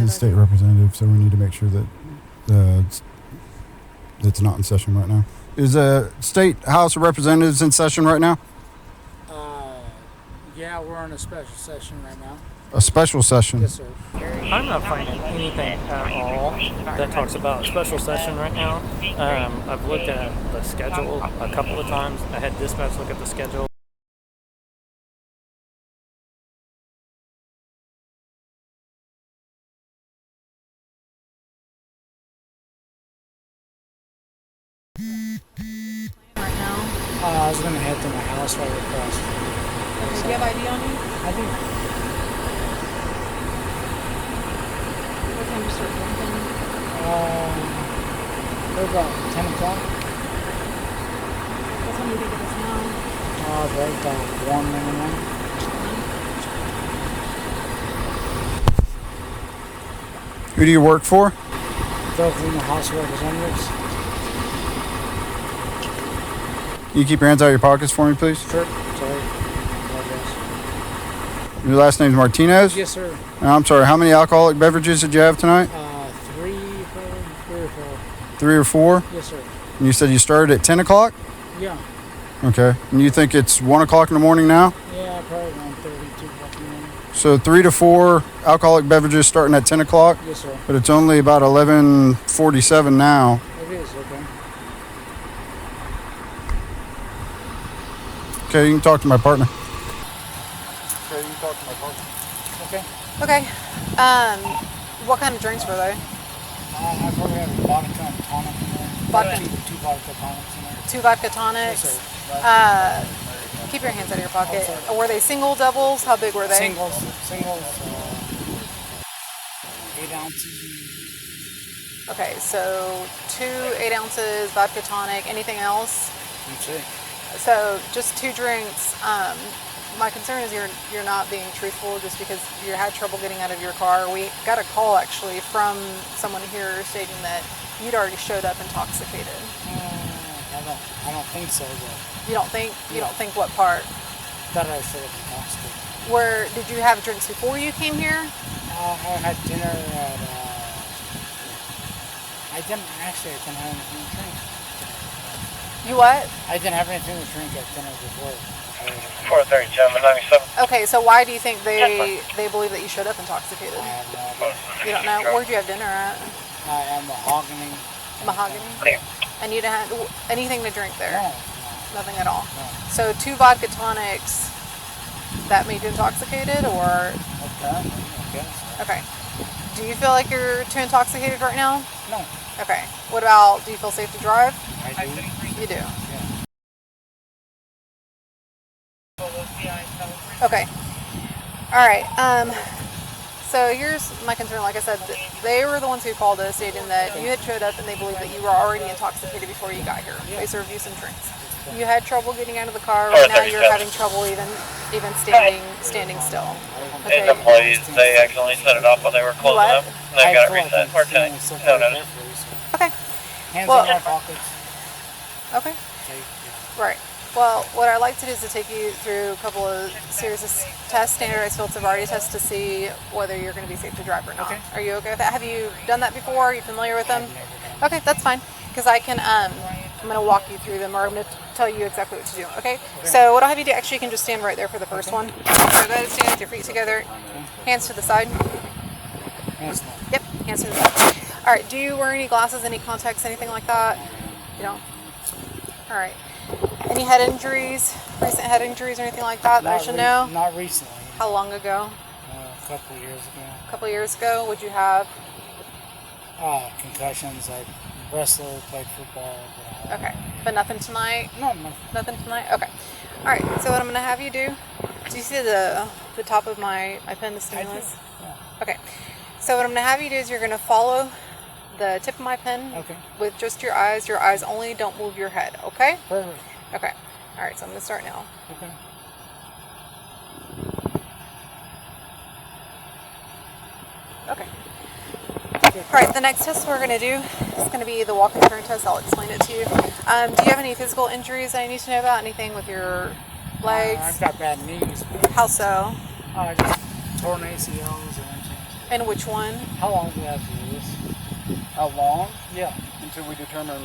a state representative, so we need to make sure that it's not in session right now. Is the State House of Representatives in session right now? Yeah, we're on a special session right now. A special session? Yes, sir. I'm not finding anything at all that talks about special session right now. I've looked at the schedule a couple of times. I had dispatch look at the schedule. I was gonna head to my house right across. Okay, do you have ID on you? I do. What time do you start drinking? We're about 10 o'clock. What time do you think it is now? Right about 1 in the morning. Who do you work for? Both in the House of Representatives. Can you keep your hands out of your pockets for me, please? Sure. Sorry. Your last name's Martinez? Yes, sir. I'm sorry, how many alcoholic beverages did you have tonight? 3 or 4. 3 or 4? Yes, sir. And you said you started at 10 o'clock? Yeah. Okay. And you think it's 1 o'clock in the morning now? Yeah, probably around 2 o'clock in the morning. So 3 to 4 alcoholic beverages starting at 10 o'clock? Yes, sir. But it's only about 11:47 now. It is, okay. Okay, you can talk to my partner. Okay. Okay. What kind of drinks were they? I probably have a Vodka and tonic in there. Vodka. Two Vodka-Tonics in there. 2 Vodka-Tonics. Yes, sir. Keep your hands out of your pocket. Were they single, doubles? How big were they? Singles, 8 ounces. Okay, so 2 8 ounces vodka tonic. Anything else? That's it. So just 2 drinks. My concern is you're not being truthful just because you had trouble getting out of your car. We got a call actually from someone here stating that you'd already showed up intoxicated. I don't think so, but You don't think what part? that I should have intoxicated. Where did you have drinks before you came here? I had dinner at. I didn't have anything to drink. You what? I didn't have anything to drink at dinner before. 4:30, gentlemen, 97. Okay, so why do you think they believe that you showed up intoxicated? I have no idea. You don't know. Where'd you have dinner at? I am mahogany. Mahogany. And you didn't have anything to drink there? No. Nothing at all. No. So 2 vodka tonics. That made you intoxicated, or Okay, I guess. okay? Do you feel like you're too intoxicated right now? No. Okay. What about? Do you feel safe to drive? I do. You do. Yeah. Okay. All right. So here's my concern. Like I said, they were the ones who called us, stating that you had showed up and they believed that you were already intoxicated before you got here. They served you some drinks. You had trouble getting out of the car. Right now you're having trouble even standing still. Okay. And employees, they accidentally set it off when they were closing What? up. And they got it reset. Or 10. No notice. Okay. Hands Well- in my pockets. Okay. Right. Well, what I'd like to do is to take you through a couple of series of tests, standardized field sobriety tests, to see whether you're going to be safe to drive or not. Okay. Are you okay with that? Have you done that before? Are you familiar with them? Okay, that's fine. Because I can, I'm going to walk you through them, or I'm going to tell you exactly what to do. Okay. So what I'll have you do, actually, you can just stand right there for the first one. So go ahead and stand with your feet together, hands to the side. Hands no. Yep, hands to the side. All right. Do you wear any glasses, any contacts, anything like that? You don't. All right. Any head injuries, recent head injuries or anything like that I should know? Not recently. How long ago? A couple of years ago. A couple of years ago. Would you have? Concussions. I wrestled, played football. Okay. But nothing tonight? No. Nothing tonight? Okay. All right. So what I'm going to have you do you see the top of my pen, the stimulus? Yeah. Okay. So what I'm going to have you do is you're going to follow the tip of my pen with just your eyes. Your eyes only, don't move your head, okay? Perfect. Okay. All right, so I'm going to start now. Okay. Okay. All right, the next test we're going to do is going to be the walk and turn test. I'll explain it to you. Do you have any physical injuries I need to know about? Anything with your legs? I've got bad knees. How so? Just torn ACLs and everything. And which one? How long do we have to do this? How long? Yeah. Until we determine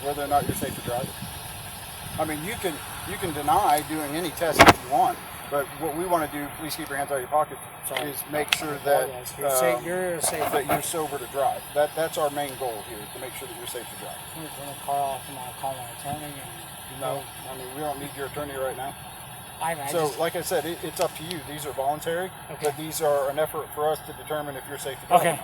whether or not you're safe to drive. I mean, you can deny doing any test if you want, but what we want to do, please keep your hands out of your pocket, is make sure that you're safe. You're safe. that you're sober to drive. That's our main goal here, to make sure that you're safe to drive. I'm going to turn the car off and I'll call my attorney. And No, I mean, we don't need your attorney right now. So, like I said, it's up to you. These are voluntary, but these are an effort for us to determine if you're safe to drive. okay.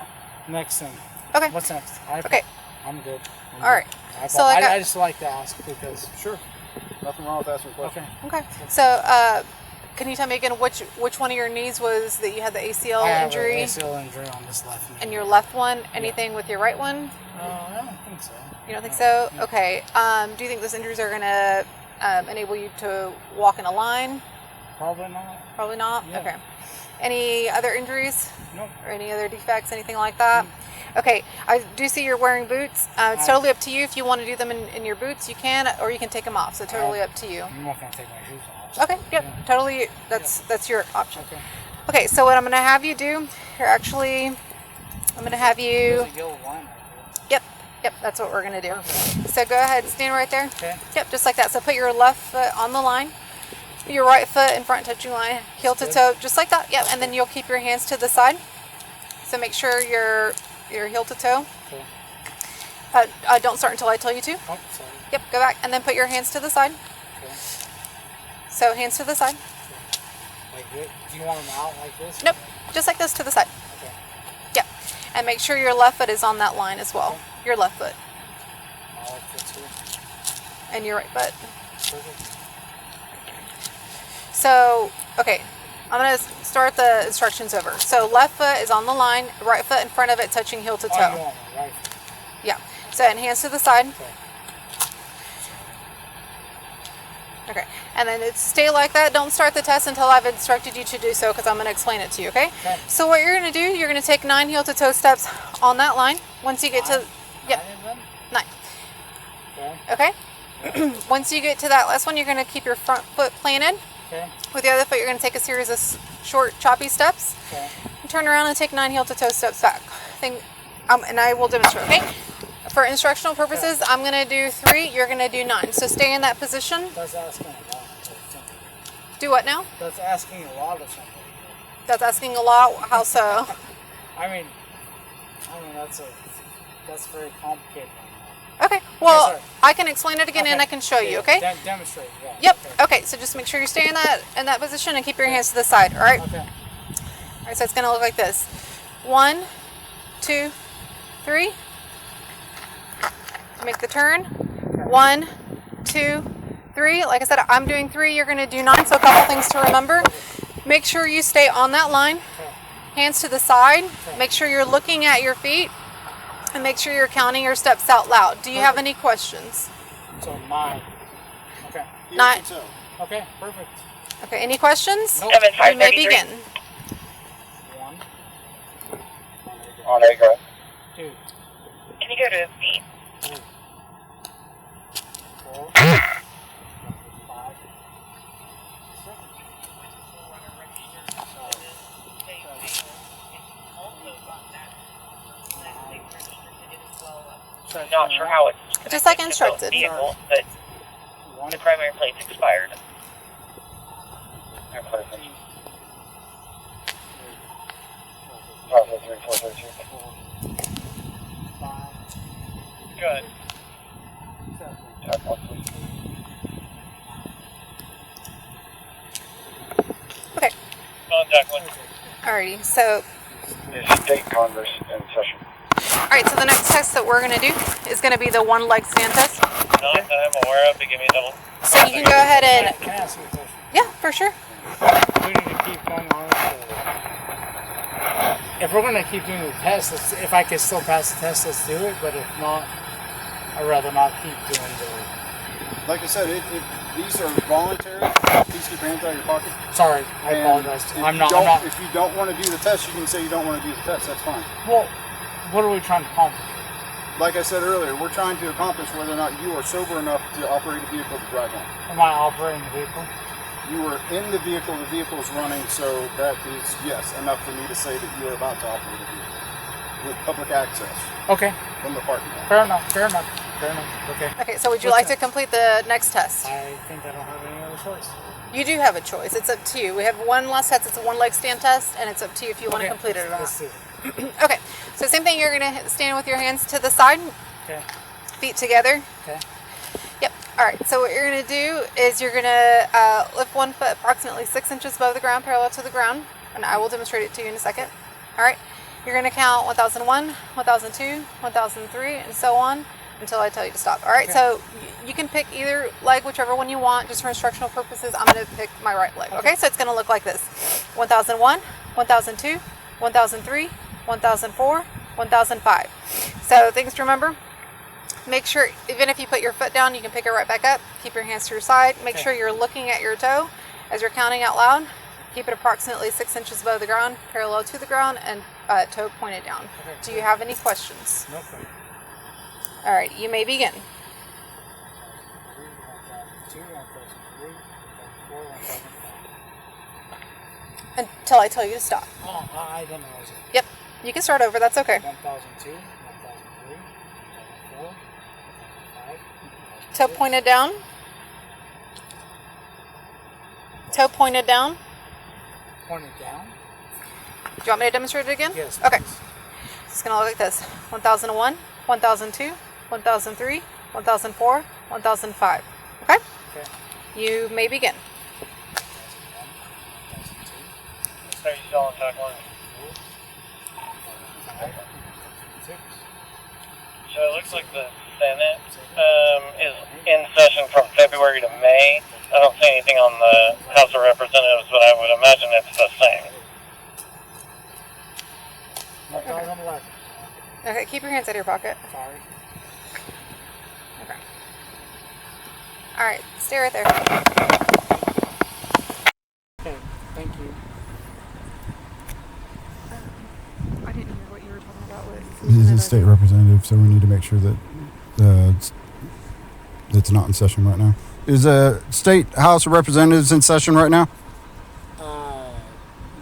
Next thing. Okay. What's next? Okay. I'm good. All right. So I just like to ask because. Sure. Nothing wrong with asking questions. Okay. Okay. So, can you tell me again which one of your knees was that you had the ACL I have injury? an ACL injury on this left knee. And your left one? Anything with your right one? I don't think so. You don't think so? Okay. Do you think those injuries are going to enable you to walk in a line? Probably not. Probably not? Yeah. Okay. Any other injuries? Nope. Or any other defects, anything like that? Okay, I do see you're wearing boots. It's totally up to you. If you want to do them in your boots, you can, or you can take them off. So totally up to you. I'm not going to take my shoes off. Okay, yep, totally. That's your option. Okay. Okay, so what I'm going to have you do, I'm going to have you. There's a yellow line right Yep, that's what we're going to do. So go ahead, stand right there. Okay. Yep, just like that. So put your left foot on the line. Your right foot in front touching line, heel to toe, just like that. Yep, and then you'll keep your hands to the side. So make sure you're heel to toe. Okay. Don't start until I tell you to. Oh, sorry. Yep, go back and then put your hands to the side. Okay. So hands to the side. Like this? Do you want them out like this? Nope, just like this to the side. Okay. Yep, and make sure your left foot is on that line as well. Okay. Your left foot My left foot's here. and your right foot. Perfect. So, okay, I'm going to start the instructions over. So left foot is on the line, right foot in front of it touching heel to toe. Oh, you want my right foot. Yeah, so and hands to the side. Okay. Okay, and then it's stay like that. Don't start the test until I've instructed you to do so because I'm going to explain it to you, okay? Okay. So what you're going to do, you're going to take 9 heel to toe steps on that line. Once you get to, yep, 9. Okay. Okay? Once you get to that last one, you're going to keep your front foot planted. Okay. With the other foot, you're going to take a series of short, choppy steps. Okay. And turn around and take 9 heel to toe steps back. And I will demonstrate, okay? For instructional purposes, I'm going to do 3, you're going to do 9. So stay in that position. That's asking a lot of something. Do what now? That's asking a lot of something. That's asking a lot. How so? I mean, that's very complicated. Okay, well, Yes, sir. I can explain it again Okay. and I can show you, okay? Demonstrate, yeah. Yep, okay, so just make sure you stay in that position and keep your hands to the side, all right? Okay. All right, so it's going to look like this. 1, 2, 3. Make the turn. 1, 2, 3. Like I said, I'm doing 3. You're going to do 9. So a couple things to remember. Make sure you stay on that line. Hands to the side. Make sure you're looking at your feet. And make sure you're counting your steps out loud. Do you have any questions? So 9. Okay. 9. Okay, perfect. Okay, any questions? Nope. You may begin. 1. Oh, there you go. 2. Can you go to feet? 3. 4. 5. 6. Not sure how it's Just like instructed. vehicle, but the primary plate's expired. Good. Okay. Contact one. Alrighty, so Is state Congress in session? alright, so the next test that we're gonna do is gonna be the one leg stand test. Not that I'm aware of, to give me a double. So you can go ahead and Can I ask you a question? yeah, for sure. We need to keep going on. If we're going to keep doing the test, if I can still pass the test, let's do it. But if not, I'd rather not keep doing the... Like I said, these are voluntary. Please keep your hands out of your pocket. Sorry, I And apologize. if I'm you not... don't- If you don't want to do the test, you can say you don't want to do the test. That's fine. Well, what are we trying to accomplish? Like I said earlier, we're trying to accomplish whether or not you are sober enough to operate a vehicle to drive on. Am I operating the vehicle? You were in the vehicle is running, so that is, yes, enough for me to say that you are about to operate a vehicle with public access Okay. from the parking lot. Fair enough. Okay. Okay, so would you What's like to that? complete the next test? I think I don't have any other choice. You do have a choice. It's up to you. We have one last test. It's a one leg stand test, and it's up to you if you want to complete it or not. Let's do it. Okay, so same thing. You're going to stand with your hands to the side, Okay. feet together. Okay. Yep. All right. So what you're going to do is you're going to lift one foot approximately 6 inches above the ground, parallel to the ground, and I will demonstrate it to you in a second. All right. You're going to count 1001, 1002, 1003, and so on until I tell you to stop. All right. Okay. So you can pick either leg, whichever one you want, just for instructional purposes. I'm going to pick my right leg. Okay. So it's going to look like this: 1001, 1002, 1003, 1004, 1005. So things to remember. Make sure, even if you put your foot down, you can pick it right back up. Keep your hands to your side. Make sure you're looking at your toe as you're counting out loud. Keep it approximately 6 inches above the ground, parallel to the ground, and toe pointed down. Okay. Do you have any questions? No problem. All right, you may begin. 1002, 1003, 1004, 1005. Until I tell you to stop. Oh, I didn't realize it. Yep, you can start over. That's okay. 1002, 1003, 1004, 1005. Toe pointed down. Toe pointed down. Pointed down. Do you want me to demonstrate it again? Yes. Okay. please. It's going to look like this: 1001, 1002, 1003, 1004, 1005. Okay? Okay. You may begin. 1001, 1002, So you still on track one? 1005, 1006. So it looks like the Senate is in session from February to May. I don't see anything on the House of Representatives, but I would imagine it's the same. 1011. Okay, keep your hands out of your pocket. Sorry. Okay. All right, stay right there. Okay, thank you. I didn't hear what you were talking about with. He's a state representative, so we need to make sure that it's not in session right now. Is a state House of Representatives in session right now?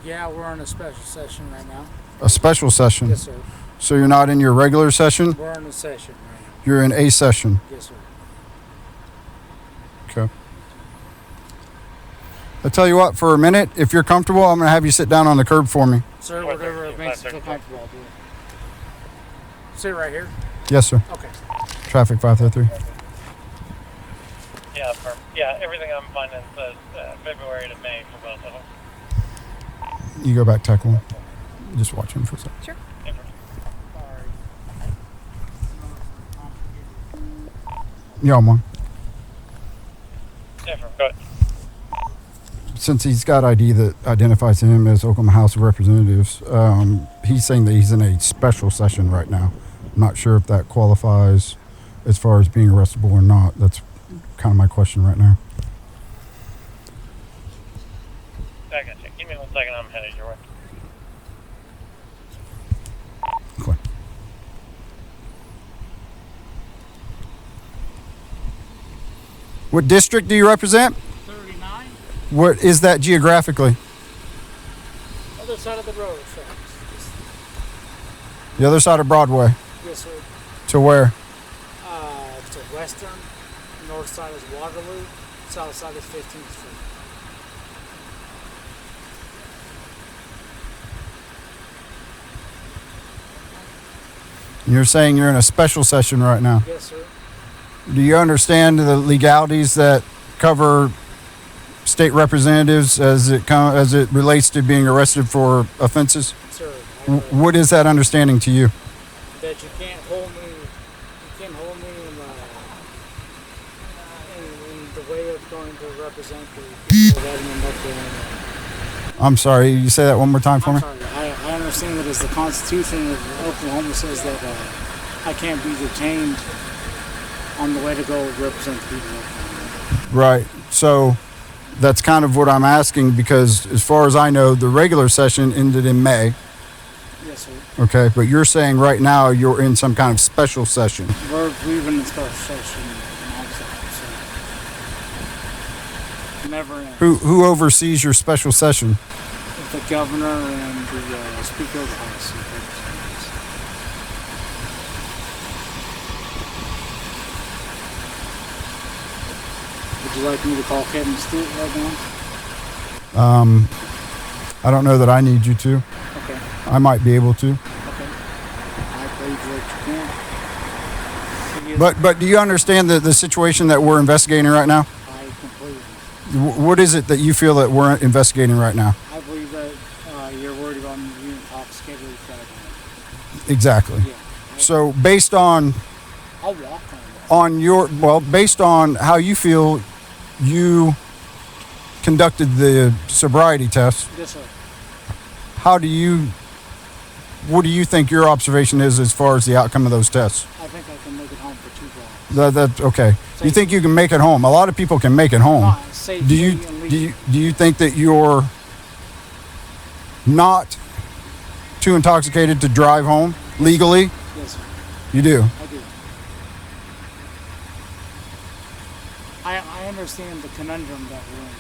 Yeah, we're in a special session right now. A special session. Yes, sir. So you're not in your regular session? We're in a session right now. You're in a session. Yes, sir. Okay. I tell you what, for a minute, if you're comfortable, I'm going to have you sit down on the curb for me. Sir, whatever it makes you feel comfortable, I'll do it. Sit right here. Yes, sir. Okay. Traffic 533. Yeah, everything I'm finding says February to May for both of them. You go back, tech one. Just watch him for a second. Sure. Yeah, I'm on. Different, good. Since he's got ID that identifies him as Oklahoma House of Representatives, he's saying that he's in a special session right now. I'm not sure if that qualifies as far as being arrestable or not. That's kind of my question right now. I got you. Give me 1 second, I'm headed your way. Okay. What district do you represent? 39. What is that geographically? Other side of the road, sir. The other side of Broadway. Yes, sir. To where? To western. North side is Waterloo. South side is 15th Street. You're saying you're in a special session right now. Yes, sir. Do you understand the legalities that cover state representatives as it relates to being arrested for offenses? Sir. What is that understanding to you? That you can't hold me. You can't hold me in the way of going to represent the people that I'm in. I'm sorry. You say that one more time for I'm me? sorry. I understand that as the Constitution of Oklahoma says that I can't be detained on the way to go represent the people of Oklahoma. Right. So that's kind of what I'm asking because as far as I know, the regular session ended in May. Yes, sir. Okay. But you're saying right now you're in some kind of special session. We've been in special session also, so. never ends. Who oversees your special session? The governor and the Speaker of the House. Would you like me to call Kevin Stewart right now? I don't know that I need you to. Okay. I might be able to. Okay. I believe that you can. But do you understand the situation that we're investigating right now? I completely. What is it that you feel that we're investigating right now? I believe that you're worried about me being intoxicated with driving. Exactly. Yeah. So based on I'll walk on that. based on how you feel, you conducted the sobriety test. Yes, sir. What do you think your observation is as far as the outcome of those tests? I think I can make it home for 2 blocks. That's okay. You think you can make it home? A lot of people can make it home. No, safely Do you and legally. do you think that you're not too intoxicated to drive home legally? Yes, sir. You do. I do. I understand the conundrum that we're in.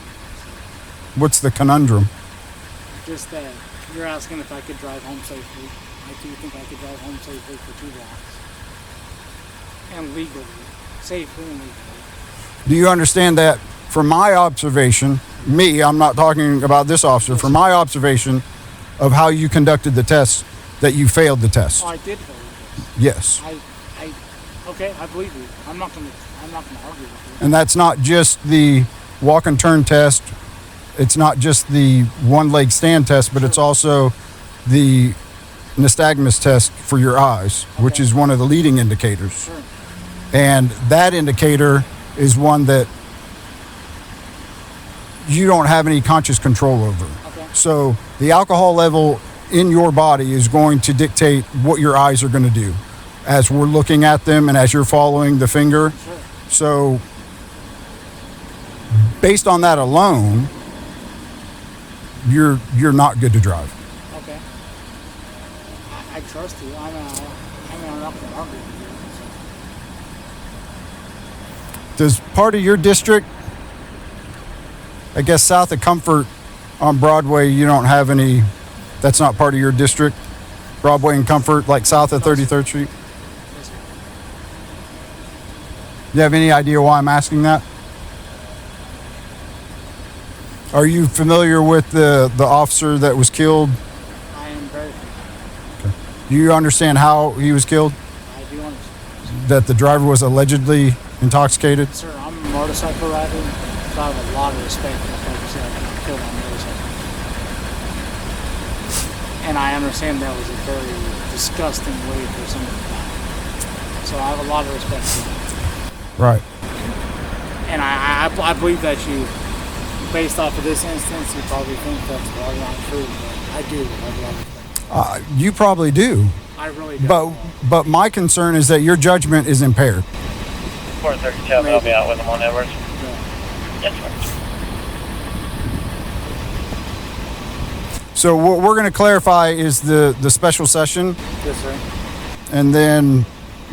What's the conundrum? Just that you're asking if I could drive home safely. I do think I could drive home safely for 2 blocks. And legally. Safely and legally. Do you understand that from my observation, I'm not talking about this officer, from my observation of how you conducted the test, that you failed the test? Oh, I did fail the test. Yes. Okay, I believe you. I'm not gonna argue with you. And that's not just the walk and turn test. It's not just the one leg stand test, but it's also the nystagmus test for your eyes, which is one of the leading indicators. Sure. And that indicator is one that you don't have any conscious control over. Okay. So the alcohol level in your body is going to dictate what your eyes are going to do as we're looking at them and as you're following the finger. Sure. So based on that alone, you're not good to drive. Okay. I trust you. I'm not gonna argue with you. Does part of your district, I guess south of Comfort on Broadway, you don't have any, that's not part of your district? Broadway and Comfort, like south of 33rd Street? Yes, sir. You have any idea why I'm asking that? Are you familiar with the officer that was killed? I am very familiar. Okay. Do you understand how he was killed? I do understand. That the driver was allegedly intoxicated? Sir, I'm a motorcycle rider, so I have a lot of respect for the folks that got killed on motorcycles. And I understand that was a very disgusting way for someone to die. So I have a lot of respect for that. Right. And I believe that you, based off of this instance, you probably think that's probably not true, but I do. I love it. You probably do. I really do. But my concern is that your judgment is impaired. 437, I'll be out with them on Edwards. Yeah. Yes, sir. So what we're going to clarify is the special session, Yes, sir. and then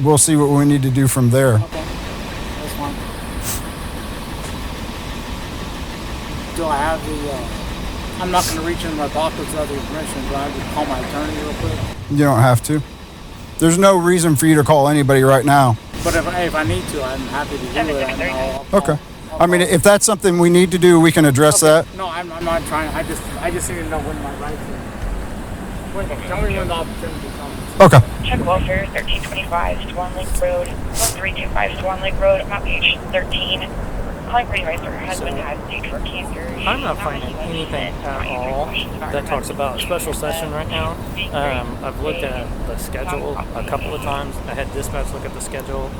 we'll see what we need to do from there. Okay. That's fine. Do I have the, I'm not going to reach into my pockets without the information, but I would call my attorney real quick. You don't have to. There's no reason for you to call anybody right now. But if I need to, I'm happy to do it. I'll Okay. I mean, if that's something we need to do, we can address that. No, I'm not trying. I just need to know when my rights are. Tell me when the opportunity comes. Okay. Check welfare, 1325 Swan Lake Road, 1325 Swan Lake Road, map page 13. Calling for advisor, husband has stage 4 cancer. I'm not finding anything at all that talks about special session right now. I've looked at the schedule a couple of times. I had dispatch look at the schedule.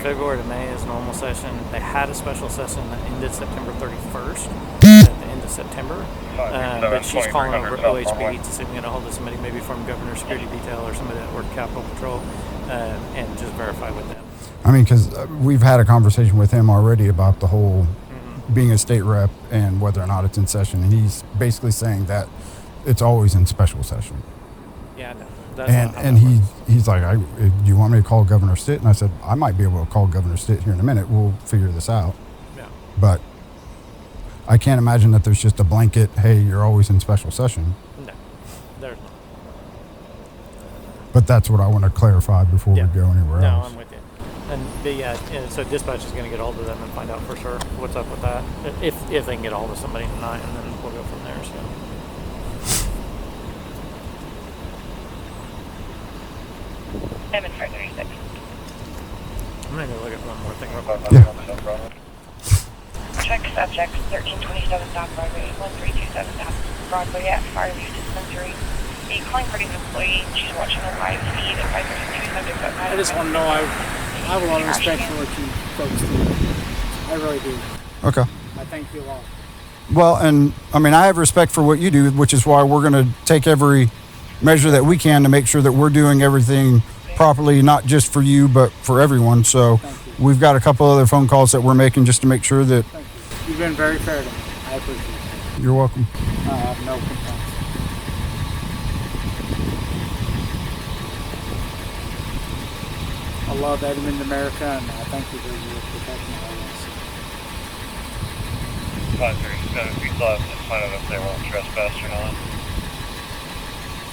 February to May is normal session. They had a special session that ended September 31st at the end of September. But she's calling over OHB to see if we can get a hold of somebody maybe from Governor's Security Detail or somebody that worked Capitol Patrol and just verify with them. I mean, because we've had a conversation with him already about the whole being a state rep and whether or not it's in session. And he's basically saying that it's always in special session. Yeah, no. That's not how And that works. he's like, do you want me to call Governor Stitt? And I said, I might be able to call Governor Stitt here in a minute. We'll figure this out. Yeah. But I can't imagine that there's just a blanket, hey, you're always in special session. No, there's not. But that's what I want to clarify before we go anywhere No, else. I'm with you. And so dispatch is going to get hold of them and find out for sure what's up with that. If they can get a hold of somebody tonight, and then we'll go from there. So. Edmond 536. I'm going to go look at one more thing real quick. Yeah. Check subject 1327 South Broadway, 1327 South Broadway at Fire Use Dispensary. A calling party's employee, she's watching a live feed. Advisors and two subjects outside. I just want to know I have a lot of respect for what you folks do. I really do. Okay. I thank you a lot. Well, and I mean, I have respect for what you do, which is why we're going to take every measure that we can to make sure that we're doing everything properly, not just for you, but for everyone. So we've got a couple other phone calls that we're making just to make sure that... Thank you. You've been very fair to me. I appreciate it. You're welcome. I have no complaints. I love Edmond, America, and I thank you for your protection of all this. 537, if you still have to find out if they won't trespass or not.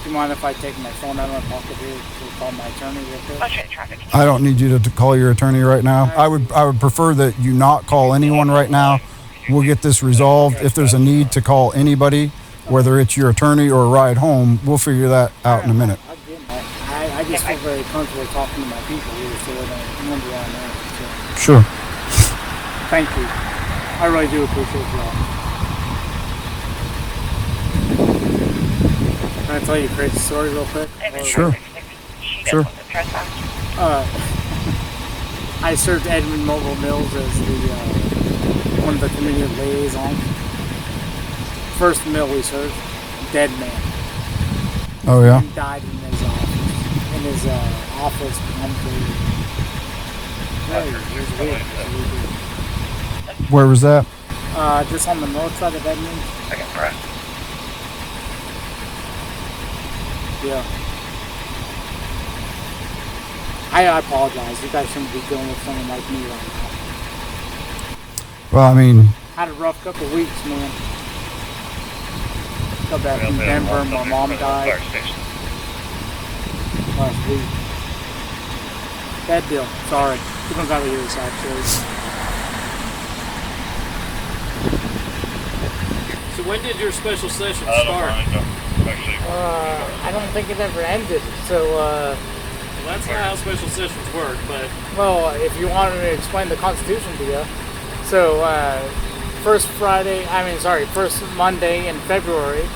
Do you mind if I take my phone out of my pocket here to call my attorney real quick? I'll try the traffic. I don't need you to call your attorney right now. I would prefer that you not call anyone right now. We'll get this resolved. If there's a need to call anybody, whether it's your attorney or a ride home, we'll figure that out in a minute. I just feel very comfortable talking to my people here, so they don't wonder why I'm there. So. Sure. Thank you. I really do appreciate y'all. Can I tell you a crazy story real quick? Sure. Sure. I served Edmond Mobile Mills as the one of the community liaisons. First mill we served, dead man. Oh, yeah? He died in his office. In his office, Where was that? just on the north side of Edmond. Second breath. Yeah. I apologize. You guys shouldn't be dealing with someone like me right now. Well, I mean, Had a rough couple of weeks, man. Got back from Denver. My mom died last week. Bad deal. Sorry. He comes out of here, actually. So when did your special session I don't start? mind. Actually, I don't think it ever ended. So, Well, that's not how special sessions work, but well, if you wanted me to explain the Constitution to you. So, first Monday in February,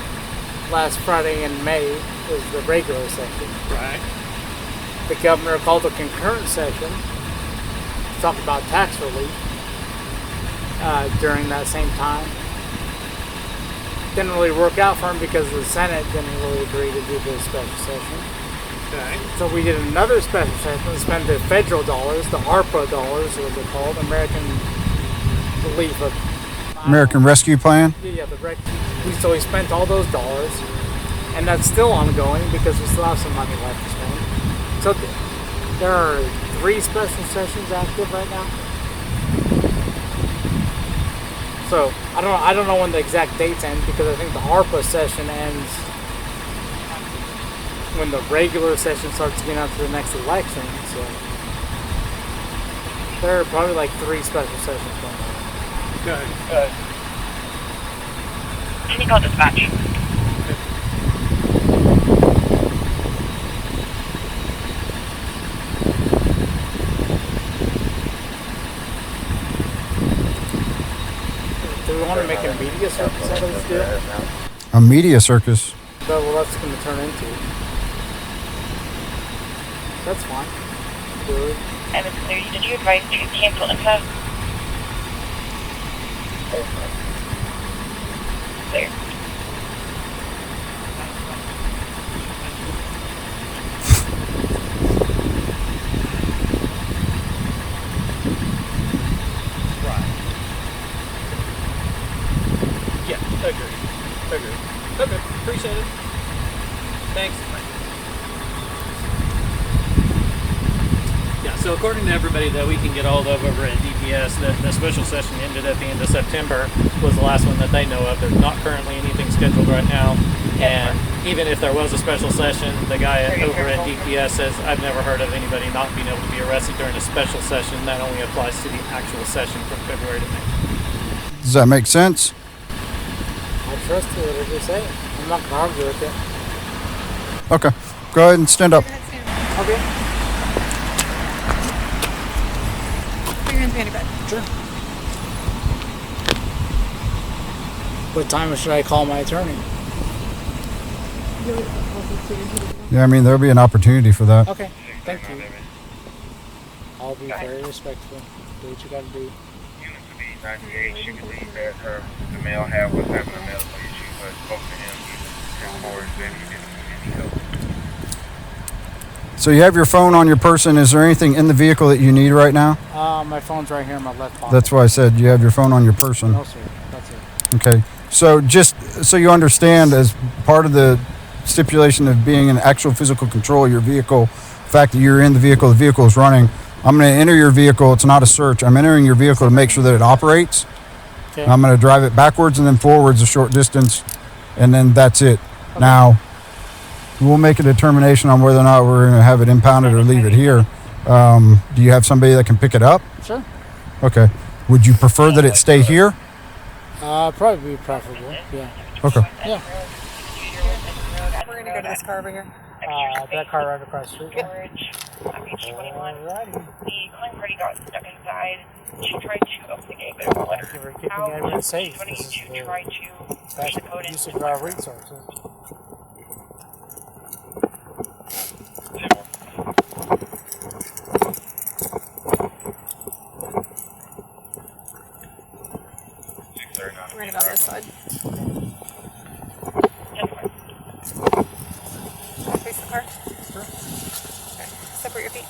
last Friday in May was the regular session. right. The governor called a concurrent session to talk about tax relief during that same time. Didn't really work out for him because the Senate didn't really agree to do the special session. Okay. So we did another special session to spend the federal dollars, the ARPA dollars, what they're called, American Relief. American Rescue Plan? Yeah, so we spent all those dollars, and that's still ongoing because we still have some money left to spend. So there are 3 special sessions active right now. So I don't know when the exact dates end because I think the ARPA session ends when the regular session starts getting out to the next election. So there are probably like 3 special sessions going on. Okay. Can you call dispatch? Do we want to make a media circus out of this deal? A media circus? But well, that's going to turn into. That's fine. Good. Edmond Police, did you advise to cancel info? Clear. Yeah, agree. Okay, appreciate it. Thanks. Yeah, so So according to everybody that we can get hold of over at DPS, the special session ended at the end of September was the last one that they know of. There's not currently anything scheduled right now. And even if there was a special session, the guy over at DPS says, I've never heard of anybody not being able to be arrested during a special session. That only applies to the actual session from February to May. Does that make sense? I trust you, whatever you say. I'm not going to argue with it. Okay. Go ahead and stand up. Okay. Put your hands behind your back. Sure. What time should I call my attorney? Yeah, I mean, there'll be an opportunity for that. Okay, thank you. I'll be very respectful. Do what you gotta do. Unit to be 98, she can leave at her. The male had was having a medical issue, but spoke to him. He was forward and he didn't need any help. So you have your phone on your person. Is there anything in the vehicle that you need right now? My phone's right here in my left pocket. That's why I said you have your phone on your person. No, sir. That's it. Okay. So just so you understand, as part of the stipulation of being in actual physical control of your vehicle, the fact that you're in the vehicle is running, I'm going to enter your vehicle. It's not a search. I'm entering your vehicle to make sure that it operates. Okay. I'm going to drive it backwards and then forwards a short distance, and then that's it. Okay. Now, we'll make a determination on whether or not we're going to have it impounded or leave it here. Do you have somebody that can pick it up? Sure. Okay. Would you prefer that it stay here? Probably be preferable. Yeah. Okay. Yeah. We're going to go to this car over here. That car right across the street. Alrighty. The calling party got stuck inside. She tried to open the gate, but it won't let her We're keeping out. everyone safe. She's wanting This is to the try to push best the code use into of our resources. We're going to go on this side. Face the car? Sure. Okay. Separate your feet.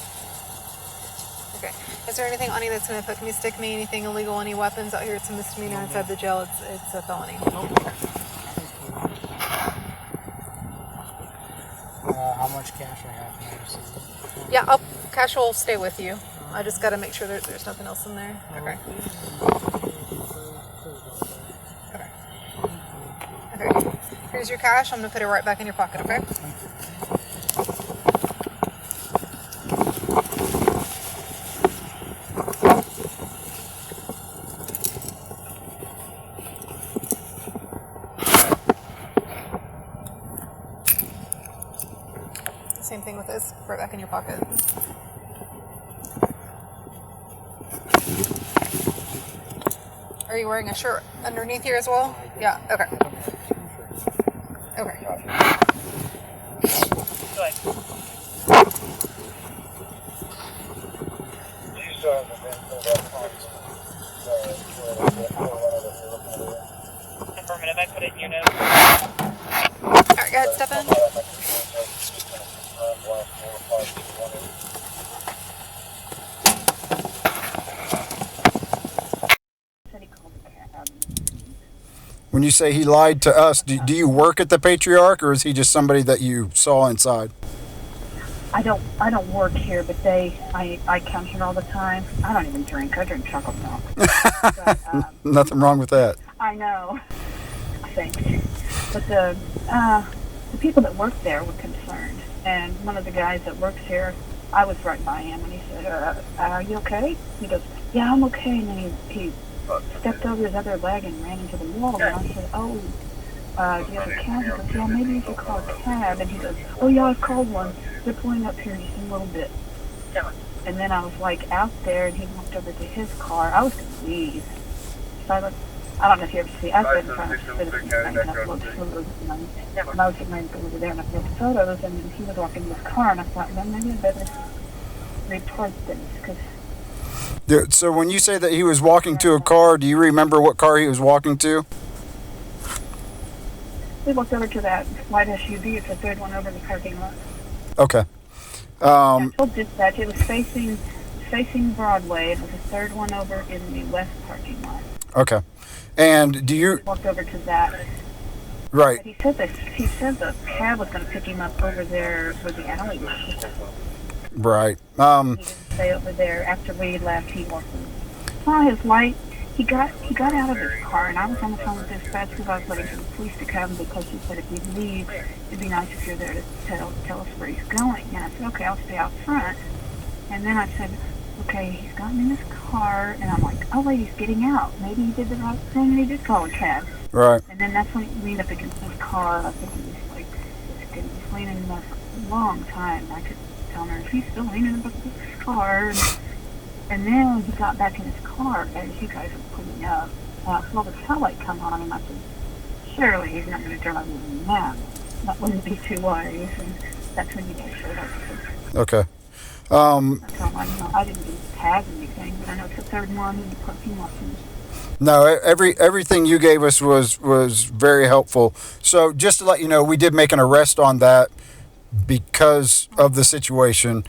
Okay. Is there anything on you that's going to put me, stick me, anything illegal, any weapons out here? It's a misdemeanor inside the jail. It's a felony. How much cash I have now? Yeah, cash will stay with you. I just got to make sure there's nothing else in there. Okay. Okay. Here's your cash. I'm going to put it right back in your pocket, okay? Same thing with this. Right back in your pocket. Are you wearing a shirt underneath here as well? Yeah, okay. Okay. Go ahead. Affirmative, I put it in your notes. Alright, go ahead, step in. When you say he lied to us, do you work at the Patriarch, or is he just somebody that you saw inside? I don't work here, but I come here all the time. I don't even drink. I drink chocolate milk. But, Nothing wrong with that. I know. Thanks. But the people that work there were concerned, and one of the guys that works here, I was right by him, and he said, "Are you okay?" He goes, "Yeah, I'm okay." And then he stepped over his other leg and ran into the wall. And I said, "Oh, do you have a cab?" He goes, "Yeah, maybe you should call a cab." And he goes, "Oh yeah, I've called one. They're pulling up here just a little bit." And then I was like out there, and he walked over to his car. I was going to leave. So I don't know if you ever see. I've been in front of Citizens Bank, and I've looked photos, and I was getting ready to go over there, and I looked photos, and then he was walking in his car, and I thought, well, maybe I better report this, because So when you say that he was walking to a car, do you remember what car he was walking to? we walked over to that white SUV. It's the third one over in the parking lot. Okay. I told dispatch it was facing Broadway. It was the third one over in the west parking lot. Okay. And do you... Walked over to that. Right. But he said the cab was going to pick him up over there where the alley was. Right. He didn't stay over there. After we left, he saw his light. He got out of his car, and I was on the phone with dispatch because I was waiting for the police to come because he said if we leave, it'd be nice if you're there to tell us where he's going. And I said, okay, I'll stay out front. And then I said, okay, he's gotten in his car, and I'm like, oh wait, he's getting out. Maybe he did the right thing and he did call a cab. Right. And then that's when he leaned up against his car. I think he was like, he was leaning there for a long time. I could tell her, he's still leaning up against his car. And then he got back in his car as you guys were pulling up. I saw the tail light come on, and I said, surely he's not going to drive with me now. That wouldn't be too wise. And that's when you guys showed up. Okay. That's all I know. I didn't do tag anything, but I know it's the third one in the parking lot. No, everything you gave us was very helpful. So just to let you know, we did make an arrest on that because of the situation.